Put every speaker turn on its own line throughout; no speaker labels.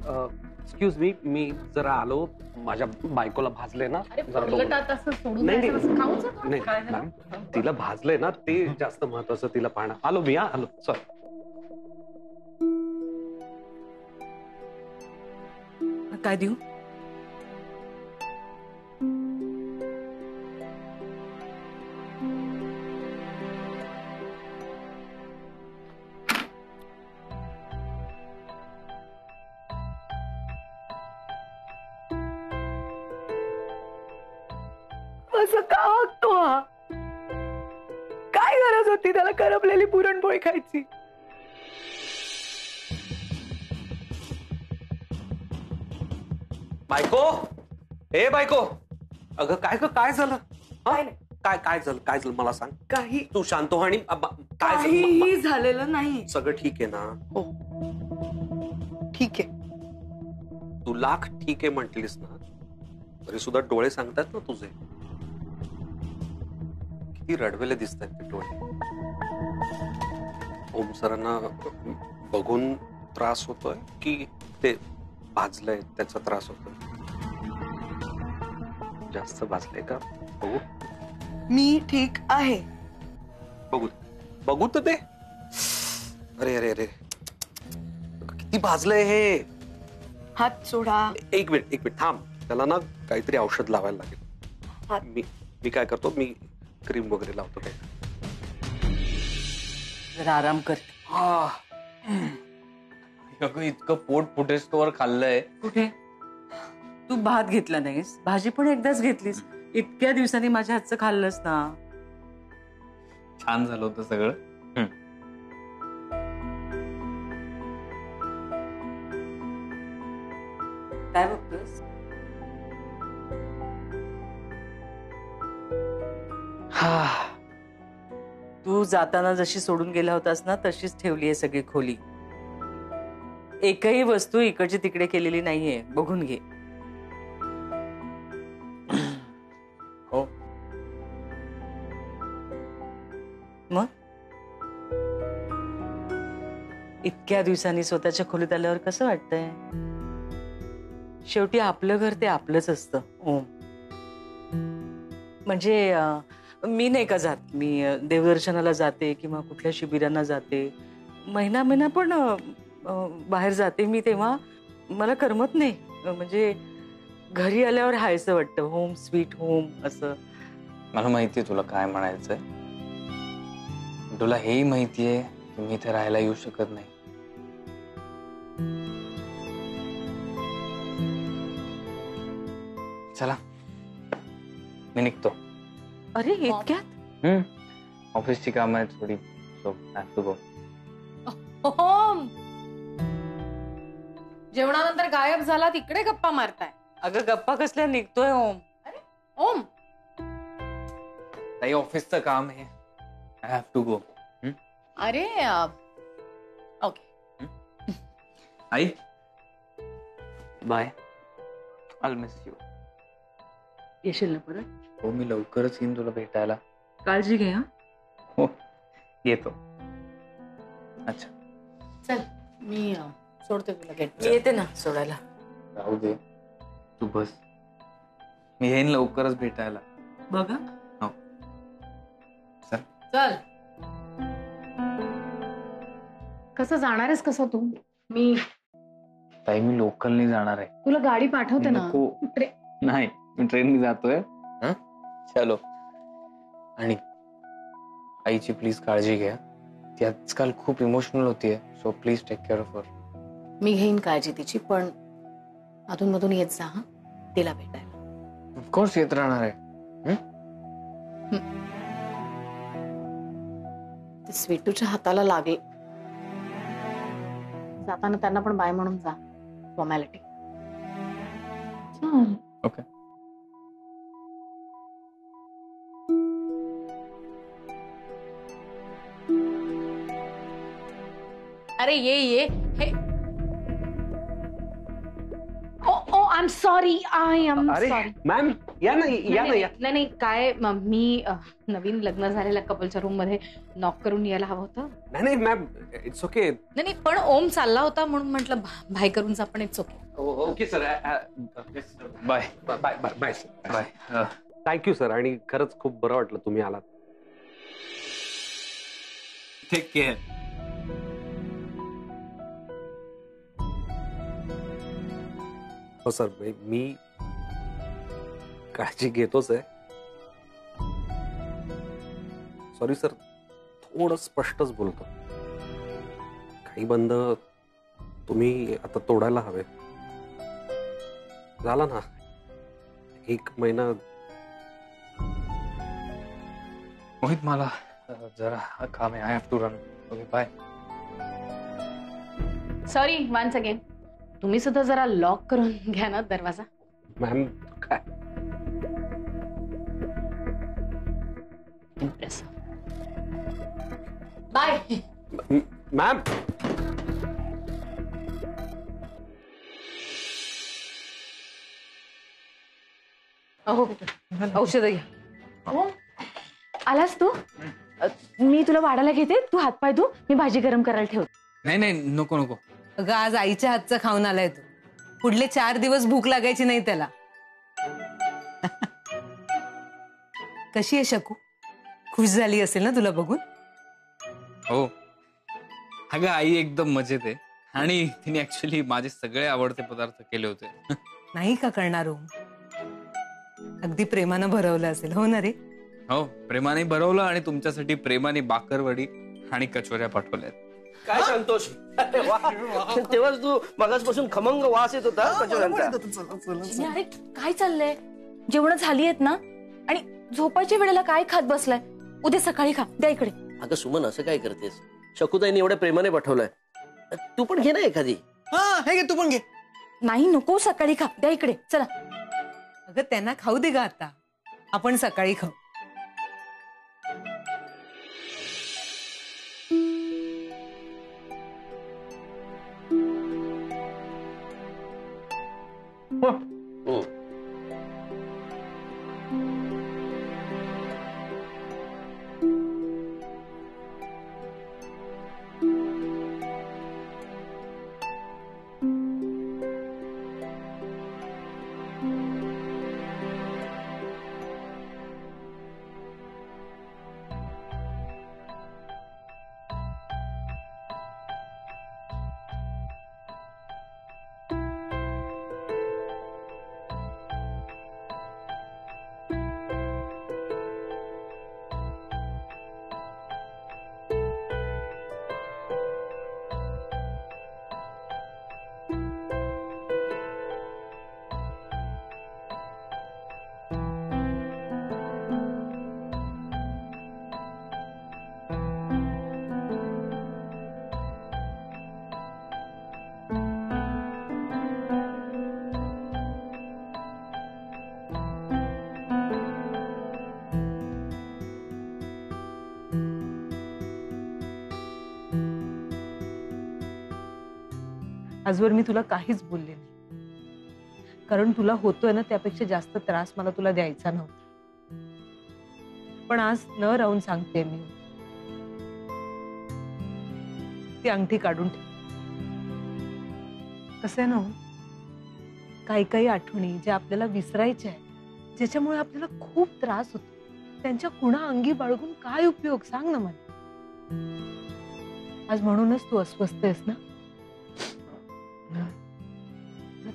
Excuse me जरा आलो, माझ्या बायकोला भाजले ना नाही, तिला भाजले ना ते जास्त महत्वाचं, तिला पाहणं. आलो मी, आलो. सॉरी.
काय देऊ?
असं का वागतो हा? काय गरज होती त्याला करपलेली पुरणपोळी खायची?
बायको, हे बायको, अगं काय झालं? काय झालं मला सांग.
काही
तू शांत हो. आणि
काहीही झालेलं नाही.
सगळं ठीक आहे ना?
हो ठीक आहे.
तू लाख ठीक आहे म्हटलीस ना, तरी सुद्धा डोळे सांगतात ना तुझे. किती रडवेले दिसतात ते डोळे. ओम सरांना बघून त्रास होतोय की ते भाजलंय त्याचा त्रास होतोय? जास्त भाजलंय का? बघू.
मी ठीक आहे.
बघू तर ते. अरे किती भाजलंय हे.
हात सोडा.
एक मिनिट थांब. त्याला ना काहीतरी औषध लावायला लागेल. मी काय करतो, मी क्रीम वगैरे लावतो. काय
जरा आराम कर.
इतकं पोट फुटेस तोवर खाल्लंय.
कुठे? तू भात घेतला नाहीस, भाजी पण एकदाच घेतलीस. इतक्या दिवसांनी माझ्या हातचं खाल्लंस ना.
छान झालं होतं सगळं.
काय बघतोस? तू जाताना जशी सोडून गेला होतास ना, तशीच ठेवली आहे सगळी खोली. एकही वस्तू इकडची तिकडे केलेली नाहीये. बघून घे.
हो.
मग इतक्या दिवसांनी स्वतःच्या खोलीत आल्यावर कसं वाटतंय? शेवटी आपलं घर ते आपलंच असतं. ओम, म्हणजे मी नाही का जात. मी देवदर्शनाला जाते किंवा कुठल्या शिबिरांना जाते. महिना पण बाहेर जाते मी, तेव्हा मला करमत नाही. म्हणजे घरी आल्यावर हायचं वाटतं. होम स्वीट होम असं.
मला माहितीये तुला काय म्हणायचंय. तुला हेही माहितीये की मी इथे राहायला येऊ शकत नाही. चला मी निघतो.
अरे इतक्यात?
ऑफिसची कामं आहेत थोडी. So I have to go.
Om, जेवणानंतर गायब झाला, तिकडे गप्पा मारताय.
अगं गप्पा कसल्या निघतोय ओम.
ओम,
ताई ऑफिसचं काम आहे. I have to go.
अरे ओके.
आई bye. I will miss you.
येशील ना परत?
हो, मी लवकरच येईन तुला भेटायला.
काळजी घे. हा
हो, येतो. अच्छा
चल, मी सोडते तुला. गेट.
येते ना सोडायला.
राहू दे, तू बस. मी येईन लवकरच भेटायला.
बघा.
हो चल.
चल. कसं जाणार आहेस? कसं तू? मी
ताई मी लोकलनी जाणार आहे.
तुला गाडी पाठवते ना.
नाही, मी ट्रेननी जातोय. चलो. आणि आईची प्लीज काळजी घ्या. ती आजकाल खूप इमोशनल होतीये. So please take care of her.
मी घेईन काळजी तिची, पण अधून मधून येत जा हा तिला भेटायला.
ऑफकोर्स येत राहणार आहे.
ते स्वीटूच्या हाताला लागले. जाताना त्यांना पण बाय म्हणून जा. फॉर्मॅलिटी.
ओके.
अरे ये हे. ओ आय एम सॉरी.
अरे मॅम, या ना या ना या.
नाही काय मी नवीन लग्न झालेल्या कपलच्या रूम मध्ये नॉक करून यायला हवं होतं.
नाही मॅम, इट्स ओके.
नाही पण ओम चालला होता म्हणून म्हटलं भाई करून आपण it's okay.
Okay sir.
Bye
bye bye bye sir.
Bye.
Thank you sir. आणि खरंच खूप बरं वाटलं तुम्ही आलात.
Take care.
हो सर, मी काळजी घेतोच आहे. सॉरी सर, थोडं स्पष्टच बोलतो. काही बंद तुम्ही आता तोडायला हवे. झाला ना 1 महिना.
मोहित मला जरा काम आहे. I have to run. Okay bye.
Sorry once again. तुम्ही सुद्धा जरा लॉक करून घ्या ना दरवाजा.
मॅम काय
इम्प्रेसिव्ह. बाय.
मॅम.
औषध घ्या.
हो आलास तू. मी तुला वाढायला घेते. तू हातपाय धु. मी भाजी गरम करायला ठेवते.
नाही नको नको.
अगं आज आईच्या हातचं खाऊन आलाय तू. पुढले 4 दिवस भूक लागायची नाही त्याला. कशी आहे शकू? खुश झाली असेल ना तुला बघून?
हो अगं आई एकदम मजेत आहे. आणि तिने ऍक्च्युली माझे सगळे आवडते पदार्थ केले होते.
नाही का करणार हो? अगदी प्रेमानं भरवलं असेल हो ना रे?
हो प्रेमाने भरवलं. आणि तुमच्यासाठी प्रेमाने बाकरवडी आणि कचोऱ्या पाठवल्यात.
काय सांगतोस? तेव्हाच तू मगासपासून खमंग वास येत होता कचोऱ्यांचा.
अरे काय चाललंय? जेवण झाली आहेत ना? आणि झोपायच्या वेळेला काय खात बसलाय? उद्या सकाळी खा. द्या इकडे.
अगं सुमन, असं काय करतेस? शकुताईने एवढ्या प्रेमाने पाठवलंय. तू पण घे ना एखादी.
हे घे, तू पण घे.
नाही नको, सकाळी खा. द्या इकडे. चला.
अगं त्यांना खाऊ दे ग आता. आपण सकाळी खाऊ. आजवर मी तुला काहीच बोलले नाही, कारण तुला होतोय ना त्यापेक्षा जास्त त्रास मला तुला द्यायचा नव्हता. पण आज न राहून सांगते मी, ती अंगठी काढून ठेव. कसं आहे ना, काही काही आठवणी ज्या आपल्याला विसरायच्या आहेत, ज्याच्यामुळे आपल्याला खूप त्रास होतो, त्यांच्या कुणा अंगी बाळगून काय उपयोग सांग ना मला. आज म्हणूनच तू अस्वस्थ आहेस ना.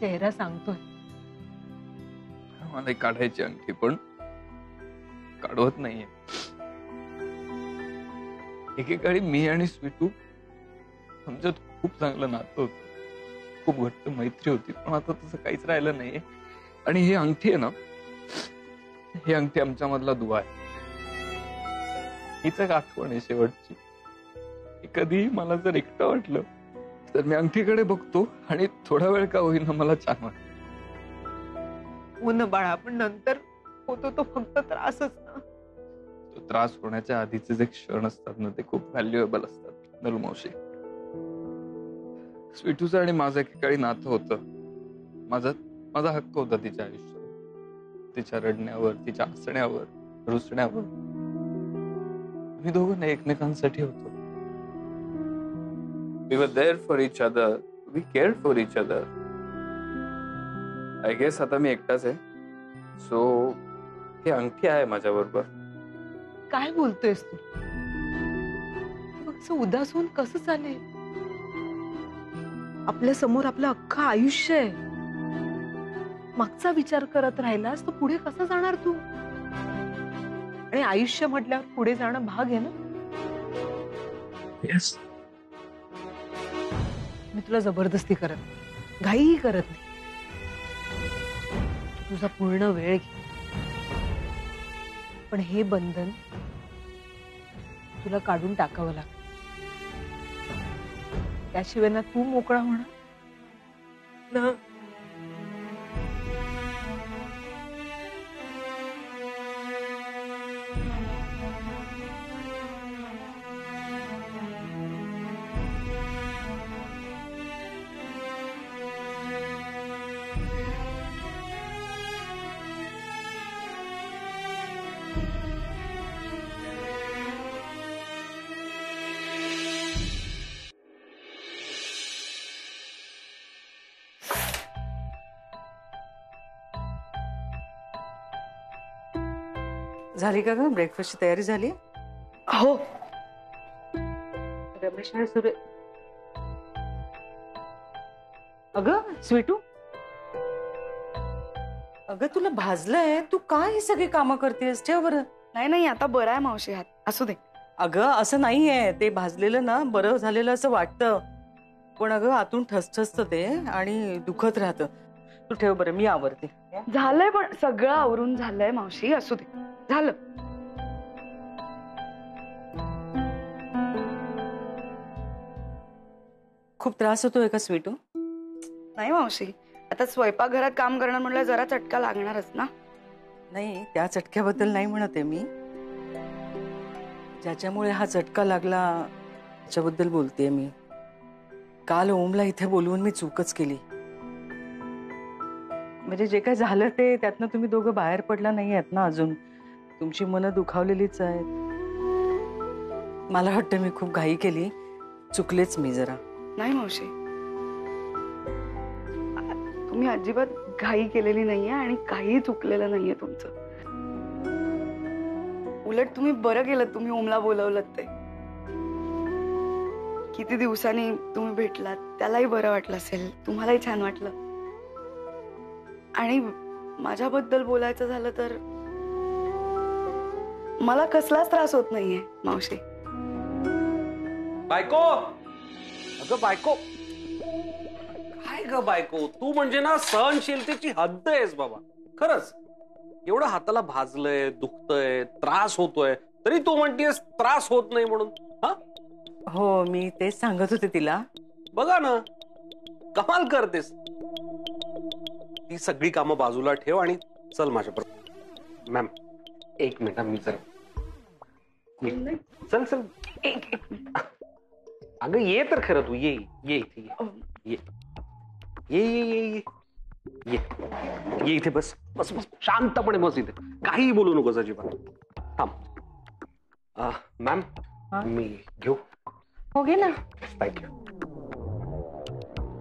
चेहरा सांगतोय.
मला काढायची अंगठी पण काढवत नाहीये. एकेकाळी मी आणि स्वीटू आमच्यात खूप चांगलं नातं होतं, खूप घट्ट मैत्री होती, पण आता तसं काहीच राहिलं नाहीये. आणि ही अंगठी आहे ना, ही अंगठी आमच्या मधला दुवा आहे. हीच एक आठवण आहे शेवटची. कधी मला जर एकटं वाटलं तर मी अंगठीकडे बघतो आणि थोडा वेळ का होईना मला छान वाटतं.
हो ना बाळा, पण नंतर होतो तो फक्त त्रासच ना.
तो त्रास होण्याच्या आधीचे जे क्षण असतात ना, ते खूप व्हॅल्युएबल असतात नलू मावशी. स्वीटूचं आणि माझं एकेकाळी नातं होतं. माझा हक्क होता तिच्या आयुष्यात. तिच्या रडण्यावर, तिच्या हसण्यावर, रुसण्यावर. आम्ही दोघं एकमेकांसाठी होतो. We were there for each other. We cared for each other. I guess आता मी एकटाच आहे. सो हे अंकी आहे माझ्या बरोबर.
काय बोलतोयस तू? असं उदास होऊन कसं चालेल? आपल्या समोर आपलं अख्खं आयुष्य आहे. मागचा विचार करत राहिलास तर पुढे कसं जाणार तू? आणि आयुष्य म्हटल्यावर पुढे जाणं भाग आहे ना.
येस.
मी तुला जबरदस्ती करत, घाईही करत नाही. तुझा पूर्ण वेळ घे. पण हे बंधन तुला काढून टाकावं लागेल. त्याशिवाय ना तू मोकळा होणार ना.
झाली का ग? ब्रेकफास्टची तयारी झाली?
हो.
रमेश आणि सुरे. अगं स्वीटू, अगं तुला भाजलंय, तू काय ही सगळी कामं करतेस? ठेव बरं.
नाही आता बरं आहे मावशी, हात असू दे.
अगं असं नाहीये, ते भाजलेलं ना बरं झालेलं असं वाटतं, पण अगं आतून ठसठसतं ते आणि दुखत राहतं. तू ठेव बरं, मी आवरते.
झालंय, पण सगळं आवरून झालंय मावशी, असू दे. झालं.
खूप त्रास होतोय का स्वीटू?
नाही मावशी, आता स्वयंपाकघरात काम करणं म्हणलं जरा चटका लागणारच ना.
नाही, त्या चटक्याबद्दल नाही म्हणते मी, ज्याच्यामुळे हा चटका लागला त्याच्याबद्दल बोलतेय मी. काल ओमला इथे बोलवून मी चूकच केली. म्हणजे जे काय झालं ते त्यातनं तुम्ही दोघं बाहेर पडला नाही आहेत ना अजून. तुमची मनं दुखावलेलीच आहेत. मला वाटतं मी खूप घाई केली, चुकलेच मी जरा.
नाही मावशी, तुम्ही अजिबात घाई केलेली नाहीये आणि काही चुकलेलं नाहीये तुमचं. उलट तुम्ही बरं केलं तुम्ही ओमला बोलवलं ते. किती दिवसांनी तुम्ही भेटलात, त्यालाही बरं वाटलं असेल, तुम्हालाही छान वाटलं. आणि माझ्याबद्दल बोलायचं झालं तर मला कसलाच त्रास होत नाहीये मावशी.
बायको, अगं बायको, काय ग बायको, तू म्हणजे ना सहनशीलतेची हद्द आहेस बाबा. खरंच एवढं हाताला भाजलंय, दुखतंय, त्रास होतोय, तरी तू म्हणतेस त्रास होत नाही म्हणून. हा
हो, मी तेच सांगत होते तिला.
बघा ना, कमाल करतेस. ती सगळी कामं बाजूला ठेव आणि चल माझ्याबरोबर. मॅम एक मिनिट, मी जर चल चल एक अगं ये तर खरं, तू ये ये इथे ये ये ये ये ये ये इथे बस बस बस, शांतपणे बस इथे, काही बोलू नकोस अजिबात. थांब. मॅम मी घेऊ?
हो घे ना.
थँक्यू.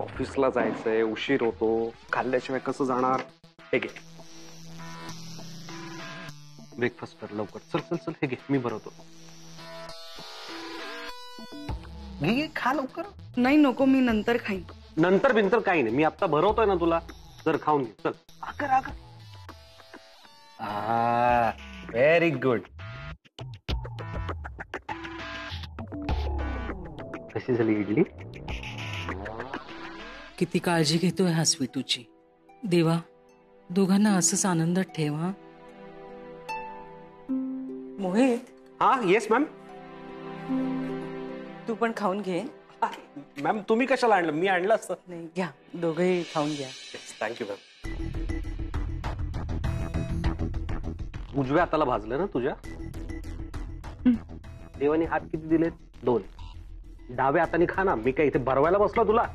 ऑफिसला जायचंय, उशीर होतो, खाल्ल्याशिवाय कसं जाणार. हे घे ब्रेकफास्ट कर लवकर. चल चल चल, हे घे मी भरवतो. घे खा लवकर.
नाही नको, मी नंतर खाईन.
नंतर बिंतर काही नाही, मी आता भरवतोय ना तुला, जर खाऊन घे. चल आकर आकर. Very good. कशी झाली इडली?
किती काळजी घेतोय हा स्वीटूची. देवा, दोघांना असंच आनंदात ठेवा. मोहित.
हा येस मॅम.
तू पण खाऊन घे.
मॅम तुम्ही कशाला आणलं? मी आणलं असतं.
नाही, घ्या, दोघंही खाऊन घ्या.
Thank you ma'am. उजव्या हाताला भाजलं ना तुझ्या? देवाने हात किती दिलेत? 2. डाव्या हाताने खा ना. मी काय इथे भरवायला बसलो तुला?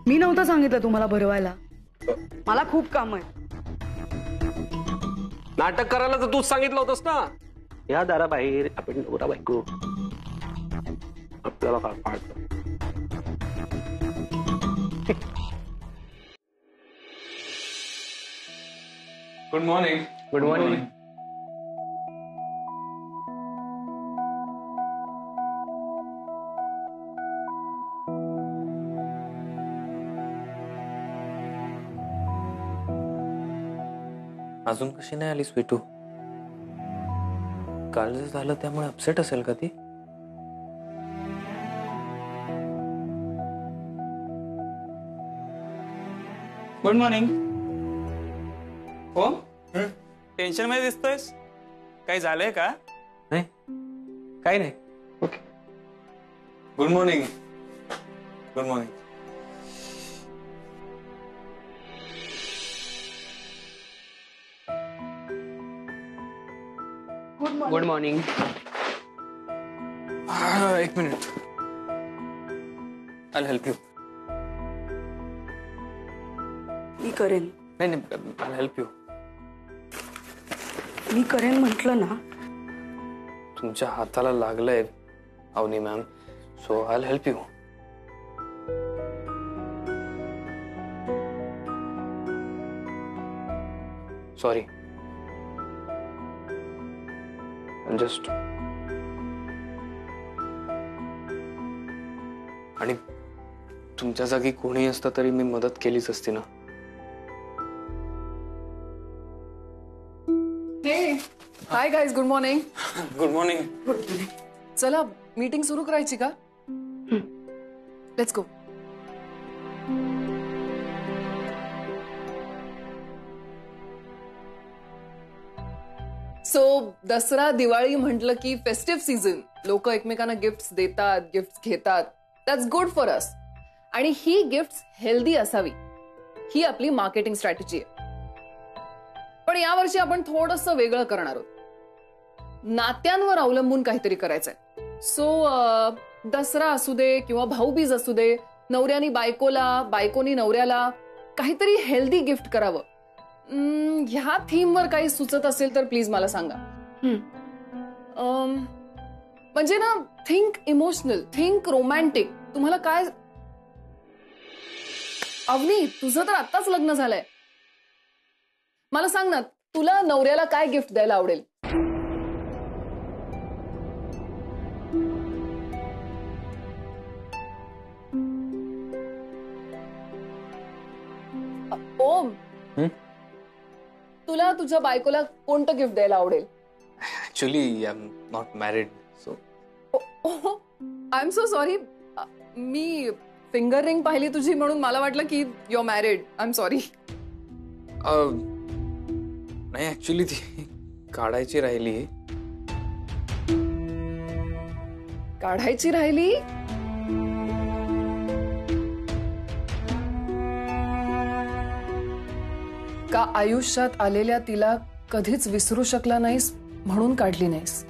मी नव्हतं सांगितलं तुम्हाला भरवायला. मला खूप काम आहे.
नाटक करायला तर तूच सांगितलं होतंस ना. या दाराबाहेर आपण नवरा बायको आपल्याला काय पाहतो.
Good morning.
Good morning.
अजून कशी नाही आली स्वीटू? काल जे झालं त्यामुळे अपसेट असेल का ती?
Good morning. हो टेन्शन मध्ये दिसतोयस? काही झालंय का?
नाही, काही नाही. Okay. Good morning. Good morning.
Good morning.
एक मिनिट. I help you.
मी करेन.
नाही नाही, आय हेल्प यू.
मी करेन म्हटलं ना.
तुमच्या हाताला लागलंय Avani ma'am, so I help you. Sorry. Just. आणि तुमच्या जागी कोणी असतं तरी मी मदत केलीच असती ना.
Hi guys, good morning.
Good morning.
चला मीटिंग सुरू करायची का? Let's go. So Dussehra Diwali म्हटलं की फेस्टिव्ह सीझन. लोक एकमेकांना गिफ्ट्स देतात, गिफ्ट्स घेतात. That's good for us. आणि ही गिफ्ट्स हेल्दी असावी, ही आपली मार्केटिंग स्ट्रॅटेजी आहे. पण यावर्षी आपण थोडंसं वेगळं करणार आहोत. नात्यांवर अवलंबून काहीतरी करायचंय. सो दसरा असू दे किंवा भाऊबीज असू दे, नवऱ्यानी बायकोला, बायकोनी नवऱ्याला काहीतरी हेल्दी गिफ्ट करावं. ह्या थीमवर काही सुचत असेल तर प्लीज मला सांगा. म्हणजे ना, थिंक इमोशनल, थिंक रोमॅन्टिक. तुम्हाला काय? अवनी, तुझं तर आत्ताच लग्न झालंय. मला सांग ना, तुला नवऱ्याला काय गिफ्ट द्यायला आवडेल? ओम, तुला तुझ्या बायकोला कोणतं गिफ्ट द्यायला आवडेल?
Actually I am not married, so.
I am so sorry. मी फिंगर रिंग पाहिली तुझी म्हणून मला वाटलं की you are married. I am sorry.
नाही, ऍक्च्युली ती काढायची राहिली.
काढायची राहिली? का आयुष्यात आलेल्या तिला कधीच विसरू शकला नाहीस म्हणून काढली नाहीस?